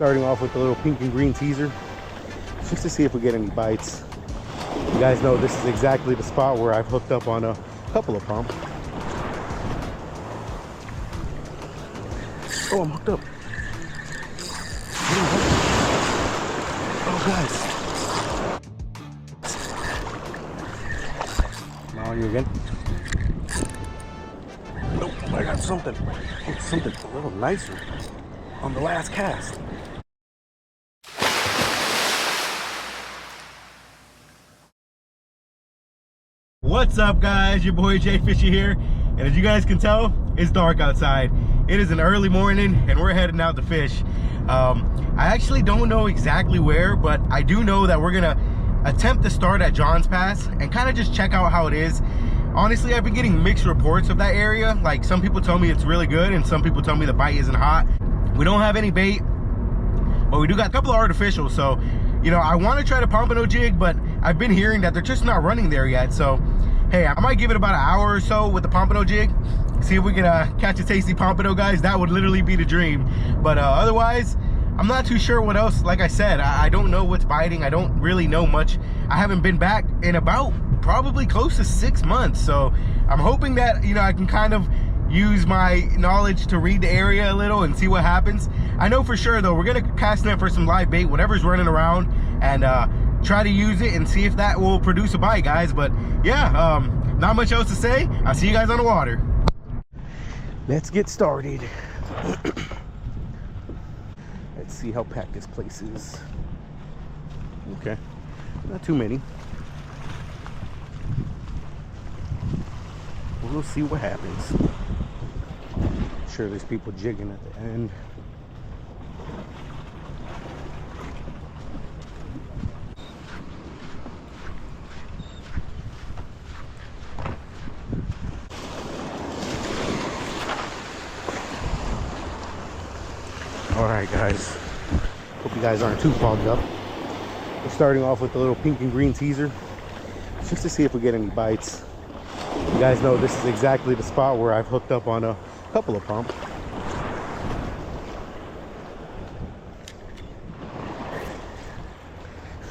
Starting off with the little pink and green teaser, just to see if we get any bites. You guys know this is exactly the spot where I've hooked up on a couple of pomp. Oh, I'm hooked up. Oh, guys. Now on you again. Nope, I got something. Something a little nicer on the last cast. What's up, guys? Your boy Jfishy here, and as you guys can tell, it's dark outside. It is an early morning and we're heading out to fish. I actually don't know exactly where, but I do know that we're gonna attempt to start at JOHNS Pass and kind of just check out how it is. Honestly, I've been getting mixed reports of that area. Like, some people tell me it's really good and some people tell me the bite isn't hot. We don't have any bait, but we do got a couple of artificial. So, you know, I want to try the pompano jig, but I've been hearing that they're just not running there yet. So, hey, I might give it about an hour or so with the pompano jig. See if we can catch a tasty pompano, guys. That would literally be the dream. But otherwise, I'm not too sure what else. Like I said, I don't know what's biting. I don't really know much. I haven't been back in about probably close to 6 months. So I'm hoping that, you know, I can kind of use my knowledge to read the area a little and see what happens. I know for sure though, we're gonna cast net for some live bait, whatever's running around, and try to use it and see if that will produce a bite, guys. But yeah, not much else to say. I'll see you guys on the water. Let's get started. Let's see how packed this place is. Okay, not too many. We'll see what happens. I'm sure there's people jigging at the end. All right, guys. Hope you guys aren't too fogged up. We're starting off with the little pink and green teaser, just to see if we get any bites. You guys know this is exactly the spot where I've hooked up on a couple of pomp.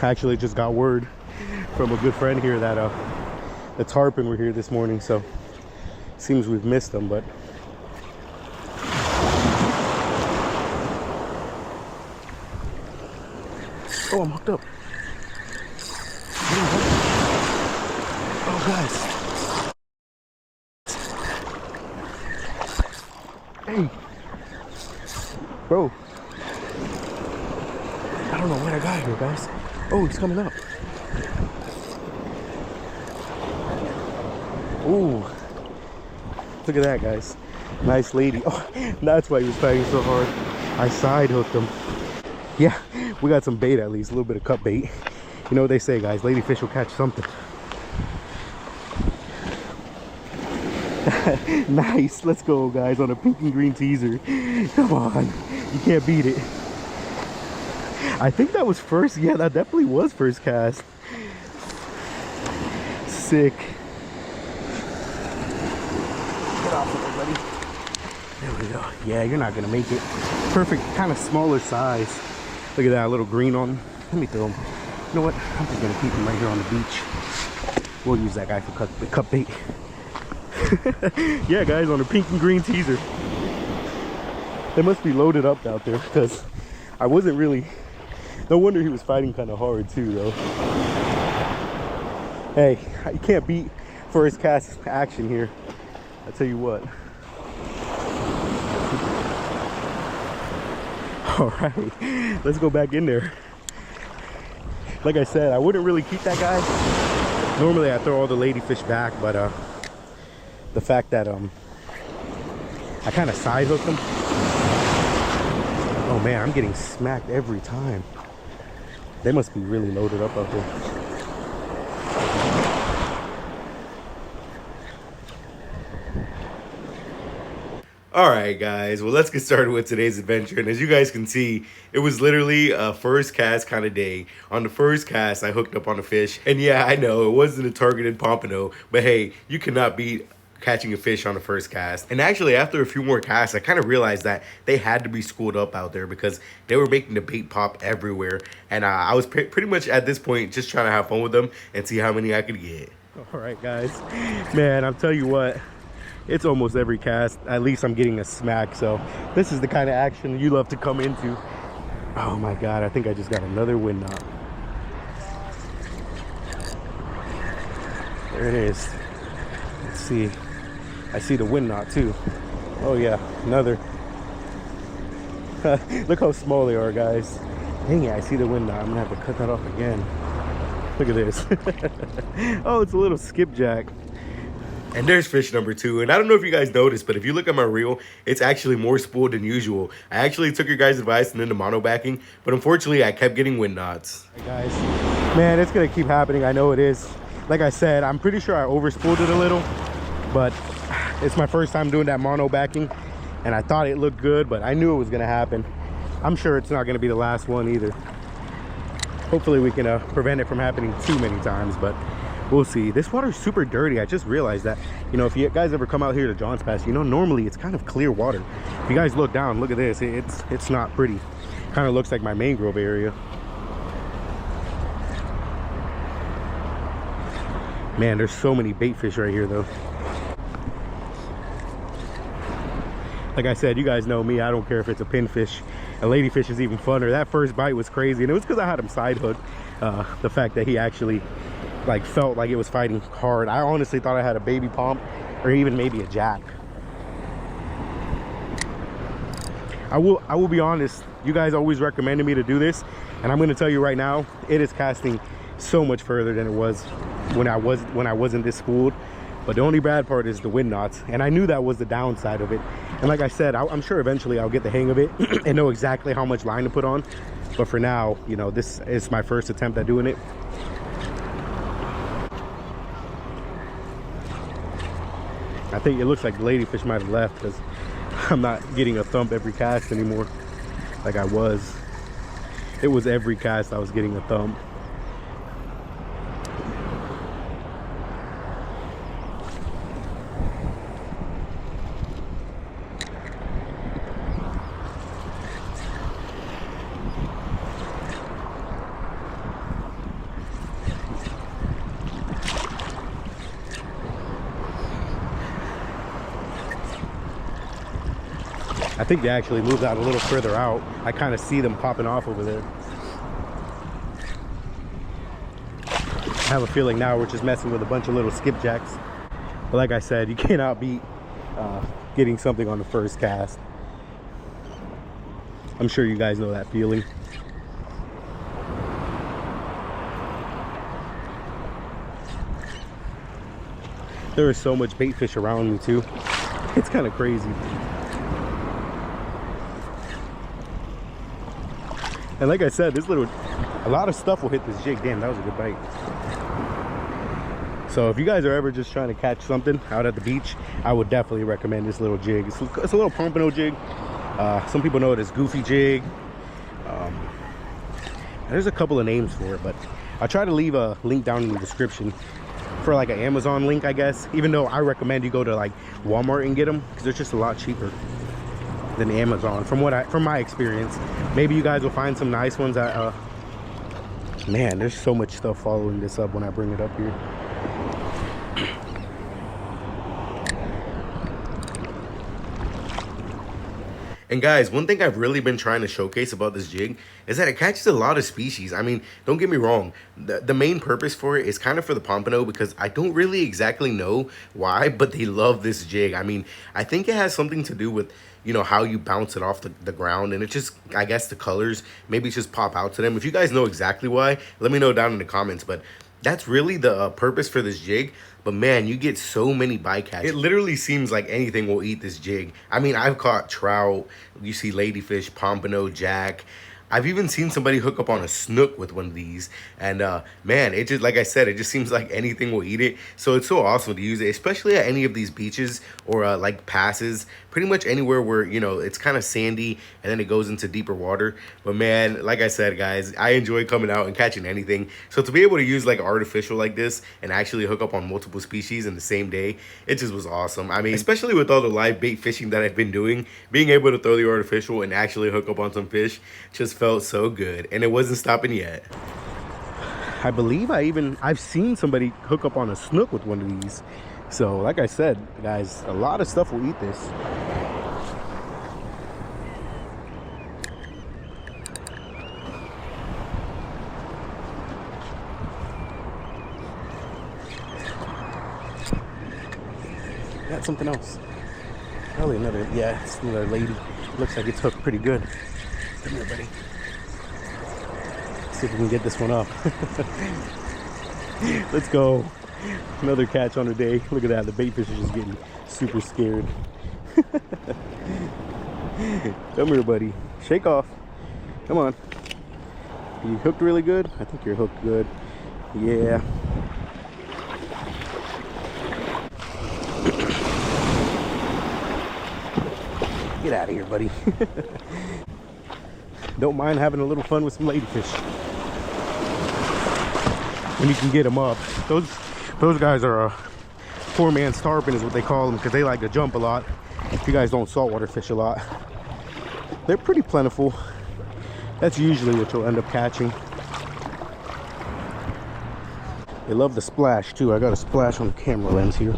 I actually just got word from a good friend here that the tarpon were here this morning, so it seems we've missed them. But oh, I'm hooked up. Oh, guys. Hey, bro. I don't know what I got here, guys. Oh, he's coming up. Ooh, look at that, guys. Nice lady. Oh, that's why he was fighting so hard. I side hooked him. Yeah, we got some bait, at least a little bit of cut bait. You know what they say, guys, ladyfish will catch something. Nice, let's go, guys, on a pink and green teaser. Come on, you can't beat it. I think that was first. Yeah, that definitely was first cast. Sick. Get off of it, buddy. There we go. Yeah, you're not gonna make it. Perfect, kind of smaller size. Look at that little green on. Let me throw him. You know what? I'm just gonna keep him right here on the beach. We'll use that guy for cut bait. Yeah, guys, on a pink and green teaser. They must be loaded up out there, because I wasn't really. No wonder he was fighting kind of hard too, though. Hey, you can't beat first cast action here. I tell you what. All right, let's go back in there. Like I said, I wouldn't really keep that guy. Normally I throw all the ladyfish back, but the fact that I kind of side hooked him. Oh man, I'm getting smacked every time. They must be really loaded up out there. All right, guys, well, let's get started with today's adventure. And as you guys can see, it was literally a first cast kind of day. On the first cast, I hooked up on a fish. And yeah, I know it wasn't a targeted pompano, but hey, you cannot beat catching a fish on the first cast. And actually, after a few more casts, I kind of realized that they had to be schooled up out there because they were making the bait pop everywhere. And I was pretty much at this point just trying to have fun with them and see how many I could get. All right, guys. Man, I'll tell you what, it's almost every cast. At least I'm getting a smack. So this is the kind of action you love to come into. Oh my God, I think I just got another wind knot. There it is. Let's see. I see the wind knot too. Oh yeah, another. Look how small they are, guys. Dang it, I see the wind knot. I'm gonna have to cut that off again. Look at this. Oh, it's a little skipjack. And there's fish number 2. And I don't know if you guys noticed, but if you look at my reel, it's actually more spooled than usual. I actually took your guys' advice and into mono backing, but unfortunately I kept getting wind knots. Hey guys, man, it's gonna keep happening. I know it is. Like I said, I'm pretty sure I overspooled it a little, but it's my first time doing that mono backing, and I thought it looked good, but I knew it was gonna happen. I'm sure it's not gonna be the last one either. Hopefully we can prevent it from happening too many times, but we'll see. This water is super dirty. I just realized that. You know, if you guys ever come out here to Johns Pass, you know, normally it's kind of clear water. If you guys look down, look at this. It's not pretty. Kind of looks like my mangrove area. Man, there's so many bait fish right here though. Like I said, you guys know me. I don't care if it's a pinfish. A ladyfish is even funner. That first bite was crazy, and it was because I had him side hooked. The fact that he actually like felt like it was fighting hard. I honestly thought I had a baby pomp or even maybe a jack. I will be honest, you guys always recommended me to do this, and I'm going to tell you right now, it is casting so much further than it was when I wasn't this schooled. But the only bad part is the wind knots, and I knew that was the downside of it. And like I said, I'm sure eventually I'll get the hang of it and know exactly how much line to put on. But for now, you know, this is my first attempt at doing it. I think it looks like the ladyfish might have left because I'm not getting a thump every cast anymore like I was. It was every cast I was getting a thump. I think they actually moved out a little further out. I kind of see them popping off over there. I have a feeling now we're just messing with a bunch of little skipjacks. But like I said, you cannot beat getting something on the first cast. I'm sure you guys know that feeling. There is so much bait fish around me too. It's kind of crazy. And like I said, a lot of stuff will hit this jig. Damn, that was a good bite. So if you guys are ever just trying to catch something out at the beach, I would definitely recommend this little jig. It's a little pompano jig. Some people know it as goofy jig. There's a couple of names for it, but I'll try to leave a link down in the description for like an Amazon link, I guess. Even though I recommend you go to like Walmart and get them because they're just a lot cheaper than Amazon from my experience. Maybe you guys will find some nice ones. Man, there's so much stuff following this up when I bring it up here. And guys, one thing I've really been trying to showcase about this jig is that it catches a lot of species. I mean, don't get me wrong. The main purpose for it is kind of for the pompano because I don't really exactly know why, but they love this jig. I mean, I think it has something to do with, you know, how you bounce it off the ground, and it just, I guess the colors maybe just pop out to them. If you guys know exactly why, let me know down in the comments, but that's really the purpose for this jig. But man, you get so many bycatches. It literally seems like anything will eat this jig. I mean, I've caught trout, you see ladyfish, pompano, jack. I've even seen somebody hook up on a snook with one of these. And man, it just, like I said, it just seems like anything will eat it. So it's so awesome to use it, especially at any of these beaches or like passes. pretty much anywhere where, you know, it's kind of sandy and then it goes into deeper water. But man, like I said, guys, I enjoy coming out and catching anything. So to be able to use like artificial like this and actually hook up on multiple species in the same day, it just was awesome. I mean, especially with all the live bait fishing that I've been doing, being able to throw the artificial and actually hook up on some fish just felt so good, and it wasn't stopping yet. I believe I've seen somebody hook up on a snook with one of these. So like I said, guys, a lot of stuff will eat this. Got something else. Probably another, yeah, it's another lady. Looks like it's hooked pretty good. Come here, buddy. See if we can get this one up. Let's go. Another catch on the day. Look at that. The bait fish is just getting super scared. Come here, buddy. Shake off. Come on. Are you hooked really good? I think you're hooked good. Yeah. Get out of here, buddy. Don't mind having a little fun with some ladyfish. When you can get them up. Those guys are poor man's tarpon is what they call them, because they like to jump a lot. If you guys don't saltwater fish a lot, they're pretty plentiful. That's usually what you'll end up catching. They love the splash too. I got a splash on the camera lens here.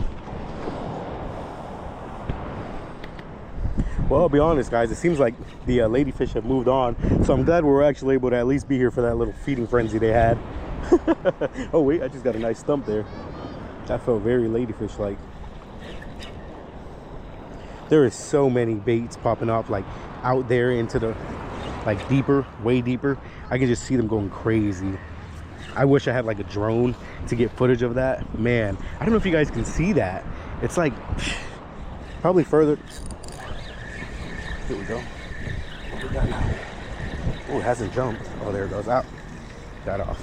Well, I'll be honest, guys, it seems like the ladyfish have moved on, so I'm glad we were actually able to at least be here for that little feeding frenzy they had. Oh wait, I just got a nice stump there. That felt very ladyfish-like. There is so many baits popping up, like out there into the, like deeper, way deeper. I can just see them going crazy. I wish I had like a drone to get footage of that. Man, I don't know if you guys can see that. It's like probably further. Here we go. What we got now? Oh, it hasn't jumped. Oh, there it goes. Out. Got off.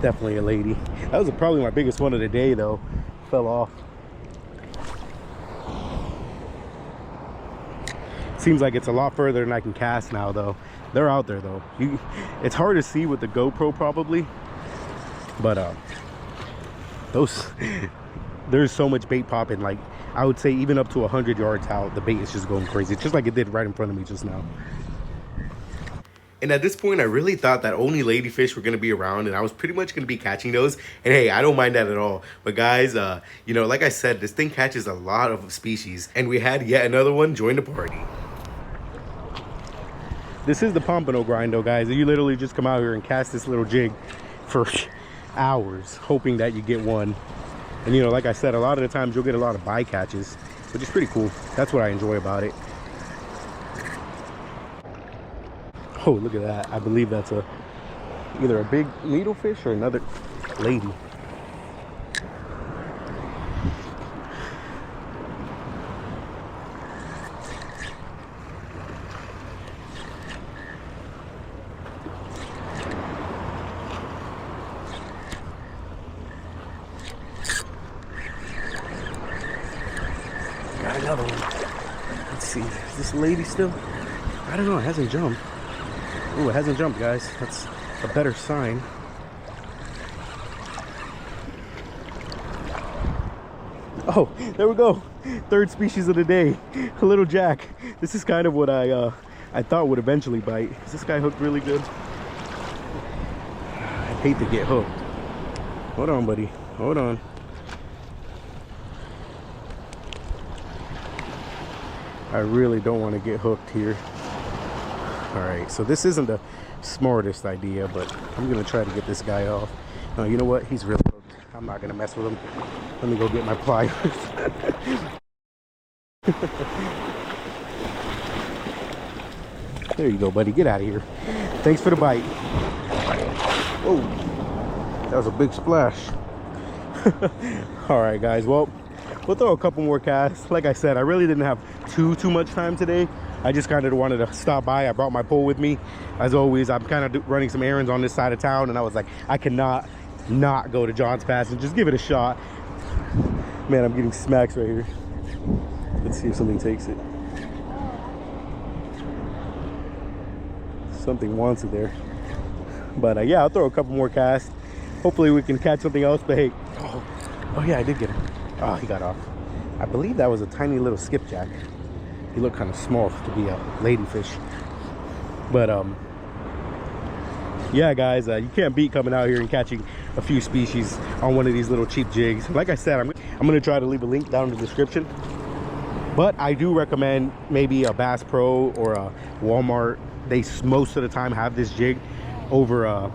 Definitely a lady. That was probably my biggest one of the day, though. Fell off. Seems like it's a lot further than I can cast now, though. They're out there, though. It's hard to see with the GoPro, probably. But there's so much bait popping. Like, I would say even up to 100 yards out, the bait is just going crazy. Just like it did right in front of me just now. And at this point, I really thought that only ladyfish were going to be around, and I was pretty much going to be catching those. And hey, I don't mind that at all. But guys, you know, like I said, this thing catches a lot of species, and we had yet another one join the party. This is the pompano grind, though, guys. You literally just come out here and cast this little jig for hours, hoping that you get one. And you know, like I said, a lot of the times you'll get a lot of bycatches, which is pretty cool. That's what I enjoy about it. Oh, look at that. I believe that's either a big needlefish or another lady. Got another one. Let's see. Is this lady still? I don't know. It hasn't jumped. Oh, it hasn't jumped, guys. That's a better sign. Oh, there we go. Third species of the day, a little jack. This is kind of what I thought would eventually bite. Is this guy hooked really good? I hate to get hooked. Hold on, buddy. Hold on. I really don't want to get hooked here. All right, so this isn't the smartest idea, but I'm gonna try to get this guy off. No, you know what? He's really hooked. I'm not gonna mess with him. Let me go get my pliers. There you go, buddy. Get out of here. Thanks for the bite. Whoa, that was a big splash. All right, guys. Well, we'll throw a couple more casts. Like I said, I really didn't have too much time today. I just kind of wanted to stop by. I brought my pole with me. As always, I'm kind of running some errands on this side of town, and I was like, I cannot not go to JOHNS Pass and just give it a shot. Man, I'm getting smacks right here. Let's see if something takes it. something wants it there. But yeah, I'll throw a couple more casts. Hopefully we can catch something else. But hey, oh yeah, I did get him. Oh, he got off. I believe that was a tiny little skipjack. He looked kind of small to be a ladyfish. But yeah, guys, you can't beat coming out here and catching a few species on one of these little cheap jigs. Like I said, I'm gonna try to leave a link down in the description. But I do recommend maybe a Bass Pro or a Walmart. They most of the time have this jig over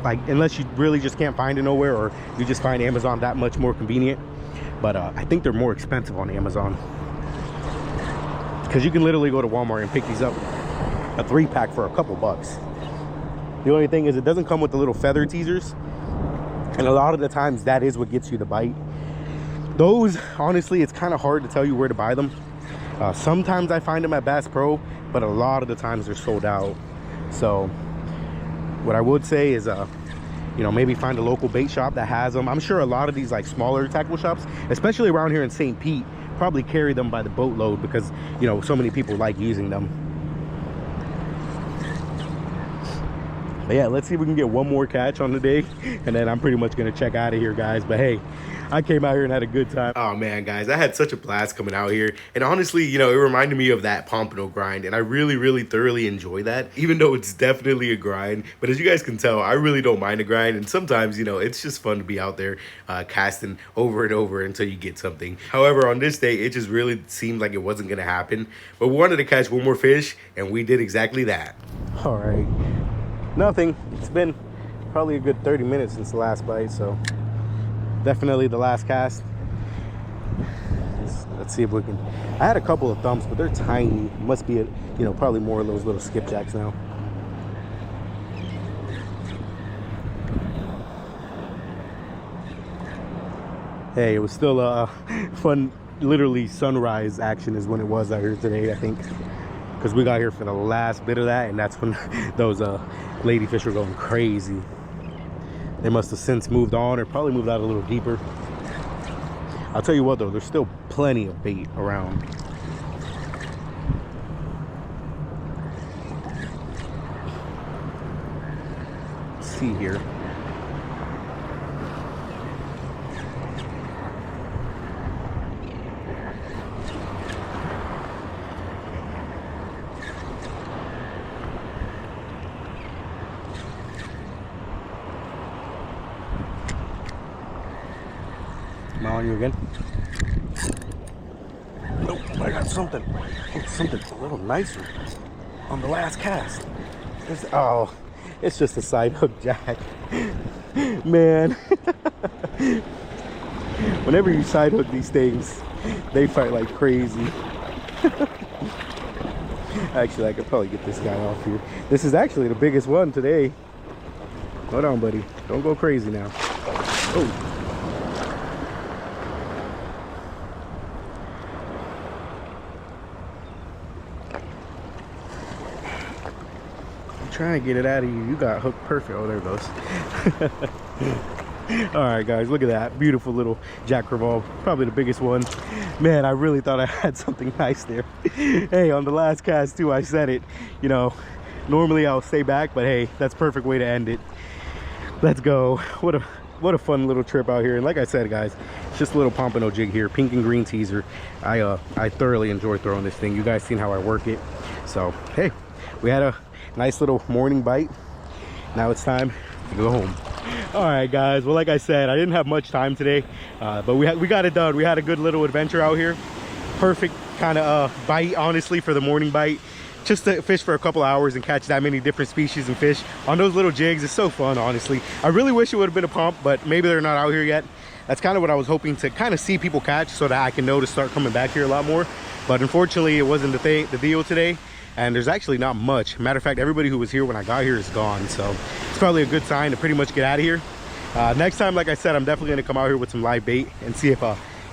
like, unless you really just can't find it nowhere, or you just find Amazon that much more convenient. But I think they're more expensive on Amazon, because you can literally go to Walmart and pick these up, a 3-pack for a couple bucks. The only thing is it doesn't come with the little feather teasers, and a lot of the times that is what gets you to bite. Those, honestly, it's kind of hard to tell you where to buy them. Sometimes I find them at Bass Pro, but a lot of the times they're sold out. So what I would say is you know, maybe find a local bait shop that has them. I'm sure a lot of these like smaller tackle shops, especially around here in St. Pete, probably carry them by the boatload, because, you know, so many people like using them. But yeah, let's see if we can get one more catch on the day, and then I'm pretty much gonna check out of here, guys. But hey, I came out here and had a good time. Oh man, guys, I had such a blast coming out here. And honestly, you know, it reminded me of that pompano grind, and I really thoroughly enjoy that, even though it's definitely a grind. But as you guys can tell, I really don't mind a grind, and sometimes, you know, it's just fun to be out there casting over and over until you get something. However, on this day, it just really seemed like it wasn't gonna happen. But we wanted to catch one more fish, and we did exactly that. All right, nothing. It's been probably a good 30 minutes since the last bite, so definitely the last cast. Let's see if we can. I had a couple of thumps, but they're tiny. Must be, you know, probably more of those little skipjacks now. Hey, it was still a fun, literally sunrise action is when it was out here today, I think, because we got here for the last bit of that, and that's when those ladyfish were going crazy. They must have since moved on, or probably moved out a little deeper. I'll tell you what though, there's still plenty of bait around. Let's see here. Am I on you again? Nope, I got something. Something a little nicer on the last cast. Oh, it's just a side hook jack. Man. Whenever you side hook these things, they fight like crazy. Actually, I could probably get this guy off here. This is actually the biggest one today. Hold on, buddy. Don't go crazy now. Oh. Trying to get it out of you. You got hooked perfect. Oh, there it goes. All right, guys, look at that beautiful little jack crevalle, probably the biggest one. Man, I really thought I had something nice there. Hey, on the last cast too, I said it, you know, normally I'll stay back, but hey, that's perfect way to end it. Let's go. What a fun little trip out here. And like I said, guys, it's just a little pompano jig here, pink and green teaser. I thoroughly enjoy throwing this thing. You guys seen how I work it. So hey, we had a nice little morning bite. Now it's time to go home. All right, guys, well, like I said, I didn't have much time today, but we got it done. We had a good little adventure out here. Perfect kind of bite, honestly, for the morning bite. Just to fish for a couple hours and catch that many different species and fish on those little jigs. It's so fun, honestly. I really wish it would have been a pump, but maybe they're not out here yet. That's kind of what I was hoping to kind of see people catch, so that I can know to start coming back here a lot more. But unfortunately, it wasn't the deal today. And there's actually not much. Matter of fact, everybody who was here when I got here is gone. So it's probably a good sign to pretty much get out of here. Next time, like I said, I'm definitely gonna come out here with some live bait and see if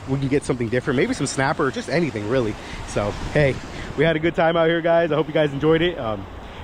we can get something different. Maybe some snapper or just anything, really. So, hey, we had a good time out here, guys. I hope you guys enjoyed it.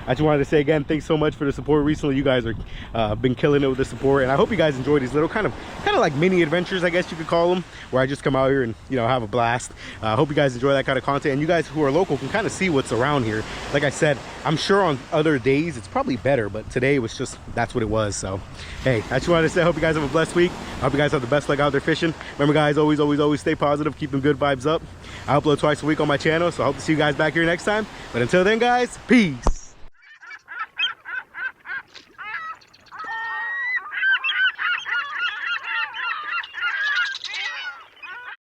I just wanted to say again, thanks so much for the support recently. You guys are been killing it with the support, and I hope you guys enjoy these little kind of like mini adventures, I guess you could call them, where I just come out here and, you know, have a blast. I hope you guys enjoy that kind of content, and you guys who are local can kind of see what's around here. Like I said, I'm sure on other days it's probably better, but today was just, that's what it was. So hey, I just wanted to say I hope you guys have a blessed week. I hope you guys have the best luck out there fishing. Remember guys, always stay positive, keep them good vibes up. I upload twice a week on my channel, so I hope to see you guys back here next time. But until then guys, peace.